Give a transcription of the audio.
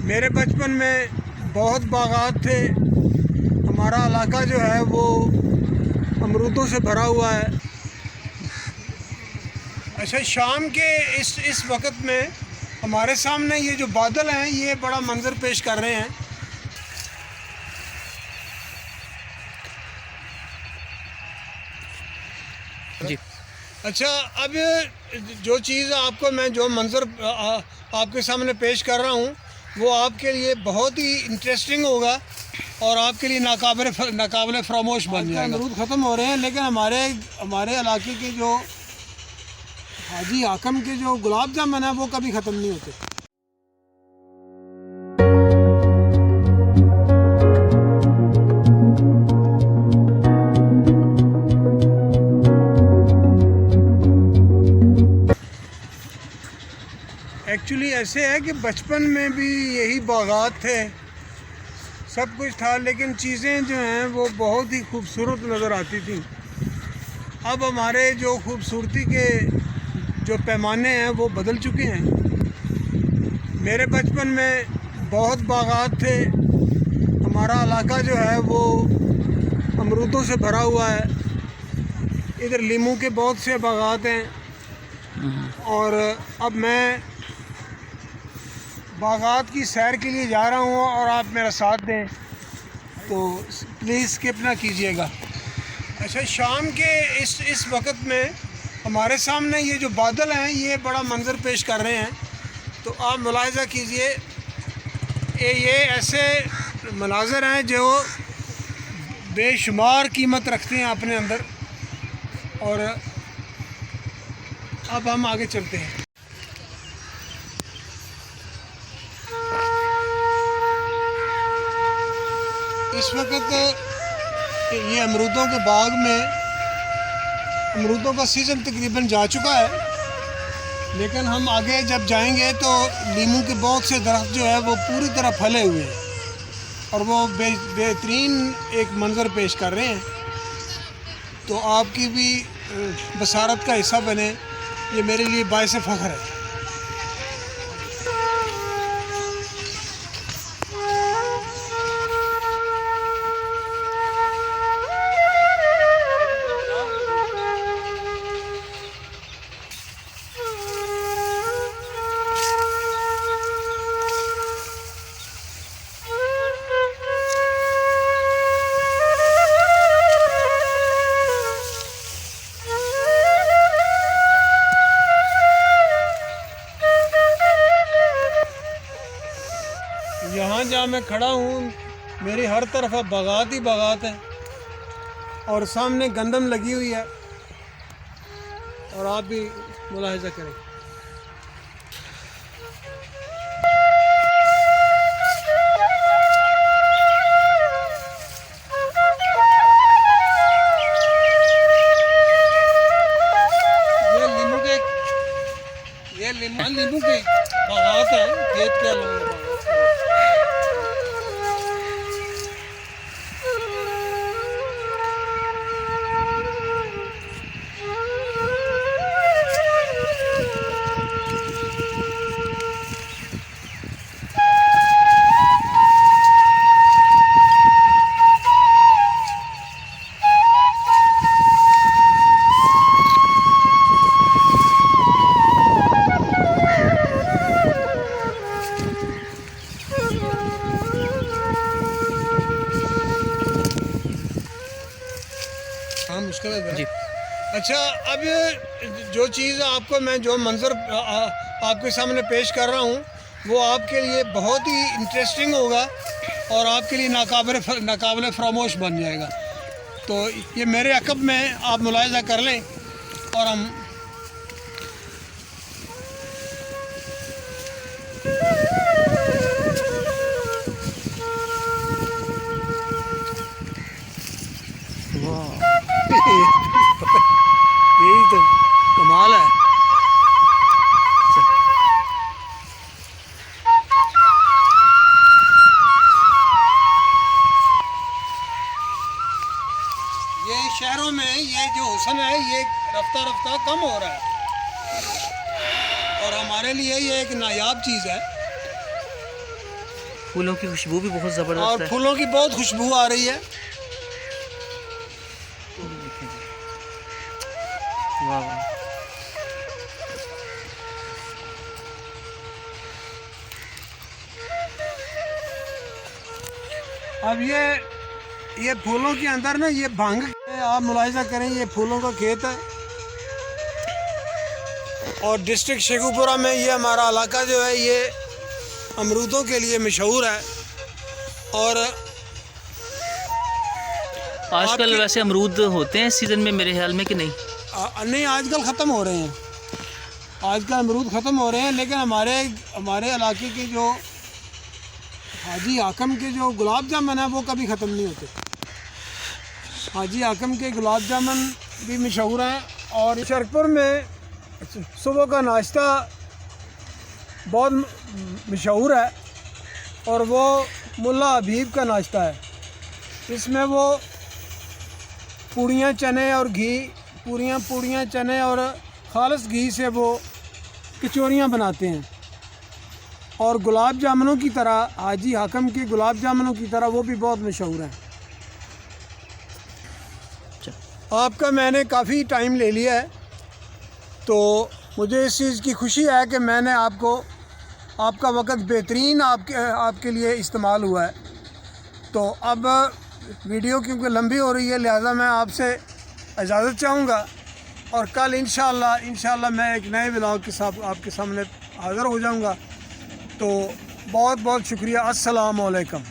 मेरे बचपन में बहुत बागात थे। हमारा इलाका जो है वो अमरूदों से भरा हुआ है। अच्छा, शाम के इस वक्त में हमारे सामने ये जो बादल हैं ये बड़ा मंजर पेश कर रहे हैं। जी। अच्छा, अब जो चीज़ आपको मैं जो मंजर आपके सामने पेश कर रहा हूँ वो आपके लिए बहुत ही इंटरेस्टिंग होगा और आपके लिए नाकाबिल फरामोश बन जाएगा। अमरूद ख़त्म हो रहे हैं, लेकिन हमारे इलाके के जो हाजी हाकम के जो गुलाब जामुन है वो कभी ख़त्म नहीं होते। एक्चुअली ऐसे है कि बचपन में भी यही बागात थे, सब कुछ था, लेकिन चीज़ें जो हैं वो बहुत ही खूबसूरत नज़र आती थी। अब हमारे जो खूबसूरती के जो पैमाने हैं वो बदल चुके हैं। मेरे बचपन में बहुत बागात थे। हमारा इलाका जो है वो अमरूदों से भरा हुआ है। इधर लीमू के बहुत से बागात हैं और अब मैं बागात की सैर के लिए जा रहा हूँ और आप मेरा साथ दें तो प्लीज़ स्किप ना कीजिएगा। अच्छा, शाम के इस वक्त में हमारे सामने ये जो बादल हैं ये बड़ा मंजर पेश कर रहे हैं, तो आप मुलाहिज़ा कीजिए। ये ऐसे मनाज़र हैं जो बेशुमार कीमत रखते हैं अपने अंदर। और अब हम आगे चलते हैं। इस वक्त ये अमरूदों के बाग में अमरूदों का सीज़न तकरीबन जा चुका है, लेकिन हम आगे जब जाएंगे तो लीमू के बहुत से दरख्त जो है वो पूरी तरह फले हुए हैं और वो बेहतरीन एक मंज़र पेश कर रहे हैं। तो आपकी भी बसारत का हिस्सा बने, ये मेरे लिए बाइस फ़ख्र है। यहाँ जहाँ मैं खड़ा हूँ मेरी हर तरफ बागात ही बागात है और सामने गंदम लगी हुई है और आप भी मुलाहिज़ा करें। ये लीमू के बागात है, खेत के अलावा बागात। हाँ, मुश्किल है जी। अच्छा, अब जो चीज़ आपको मैं जो मंज़र आपके सामने पेश कर रहा हूँ वो आपके लिए बहुत ही इंटरेस्टिंग होगा और आपके लिए नाकाबिल फरामोश बन जाएगा। तो ये मेरे अक़ब में आप मुलाहिज़ा कर लें और हम यही तो कमाल है। ये शहरों में ये जो हुस्न है ये रफ्ता रफ्ता कम हो रहा है और हमारे लिए ये एक नायाब चीज़ है। फूलों की खुशबू भी बहुत और ज़बरदस्त है। फूलों की बहुत खुशबू आ रही है। देखें जी, वाह वाह। अब ये फूलों के अंदर ना ये भांग है, आप मुलाहिजा करें, ये फूलों का खेत है। और डिस्ट्रिक्ट शेखुपुरा में ये हमारा इलाका जो है ये अमरूदों के लिए मशहूर है। और आजकल वैसे अमरूद होते हैं सीज़न में मेरे ख्याल में कि नहीं? नहीं, आजकल ख़त्म हो रहे हैं, आजकल अमरूद ख़त्म हो रहे हैं। लेकिन हमारे इलाके के जो हाजी हाकम के जो गुलाब जामुन है वो कभी ख़त्म नहीं होते। हाजी हाकम के गुलाब जामुन भी मशहूर हैं। और शरकपुर में सुबह का नाश्ता बहुत मशहूर है और वो मुल्ला हबीब का नाश्ता है। इसमें वो पूड़ियाँ चने और घी, पूड़ियाँ चने और खालिस घी से वो कचौरियाँ बनाते हैं। और गुलाब जामुनों की तरह, हाजी हाकम के गुलाब जामुनों की तरह वो भी बहुत मशहूर हैं। आपका मैंने काफ़ी टाइम ले लिया है, तो मुझे इस चीज़ की खुशी है कि मैंने आपका वक़्त बेहतरीन आपके लिए इस्तेमाल हुआ है। तो अब वीडियो क्योंकि लंबी हो रही है, लिहाजा मैं आपसे इजाज़त चाहूँगा। और कल इंशाल्लाह मैं एक नए व्लॉग के साथ आपके सामने हाज़िर हो जाऊँगा। तो बहुत बहुत शुक्रिया। अस्सलाम वालेकुम।